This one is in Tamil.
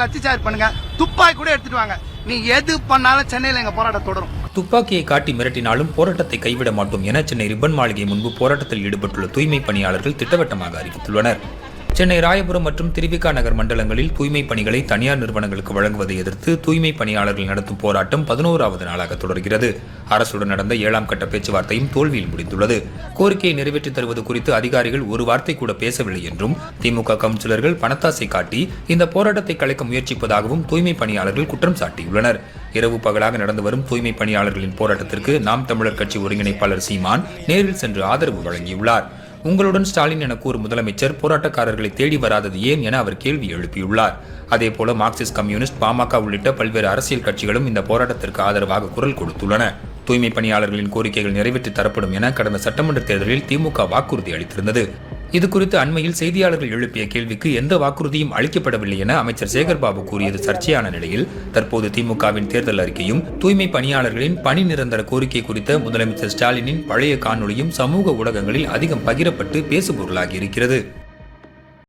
லட்சச்சார்ஜ் பண்ணுங்க, துப்பாக்கி கூட எடுத்துட்டு வாங்க. நீ எது பண்ணாலும் சென்னையில எங்க போராட்டம் தொடரும். துப்பாக்கியை காட்டி மிரட்டினாலும் போராட்டத்தை கைவிட மாட்டோம் என சென்னை ரிப்பன் மாளிகை முன்பு போராட்டத்தில் ஈடுபட்டுள்ள தூய்மை பணியாளர்கள் திட்டவட்டமாக அறிவித்துள்ளனர். சென்னை ராயபுரம் மற்றும் திருவிக நகர் மண்டலங்களில் தூய்மை பணிகளை தனியார் நிறுவனங்களுக்கு வழங்குவதை எதிர்த்து தூய்மை பணியாளர்கள் நடத்தும் போராட்டம் 11வது நாளாக தொடர்கிறது. அரசுடன் நடந்த 7ஆம் கட்ட பேச்சுவார்த்தையும் தோல்வியில் முடிந்துள்ளது. கோரிக்கையை நிறைவேற்றித் தருவது குறித்து அதிகாரிகள் ஒரு வார்த்தை கூட பேசவில்லை என்றும் திமுக கவுன்சிலர்கள் பணத்தாசை காட்டி இந்த போராட்டத்தை கலைக்க முயற்சிப்பதாகவும் தூய்மை பணியாளர்கள் குற்றம் சாட்டியுள்ளனர். இரவு பகலாக நடந்து வரும் தூய்மை பணியாளர்களின் போராட்டத்திற்கு நாம் தமிழர் கட்சி ஒருங்கிணைப்பாளர் சீமான் நேரில் சென்று ஆதரவு வழங்கியுள்ளார். உங்களுடன் ஸ்டாலின் என கூறும் முதலமைச்சர் போராட்டக்காரர்களை தேடி வராதது ஏன் என அவர் கேள்வி எழுப்பியுள்ளார். அதேபோல மார்க்சிஸ்ட் கம்யூனிஸ்ட், பாமக உள்ளிட்ட பல்வேறு அரசியல் கட்சிகளும் இந்த போராட்டத்திற்கு ஆதரவாக குரல் கொடுத்துள்ளன. தூய்மை பணியாளர்களின் கோரிக்கைகள் நிறைவேற்றி தரப்படும் என கடந்த சட்டமன்ற தேர்தலில் திமுக வாக்குறுதி அளித்திருந்தது. இதுகுறித்து அண்மையில் செய்தியாளர்கள் எழுப்பிய கேள்விக்கு எந்த வாக்குறுதியும் அளிக்கப்படவில்லை என அமைச்சர் சேகர்பாபு கூறியது சர்ச்சையான நிலையில் தற்போது திமுகவின் தேர்தல் அறிக்கையும் தூய்மை பணியாளர்களின் பணி நிரந்தர கோரிக்கை குறித்த முதலமைச்சர் ஸ்டாலினின் பழைய காணொலியும் சமூக ஊடகங்களில் அதிகம் பகிரப்பட்டு பேசுபொருளாகி இருக்கிறது.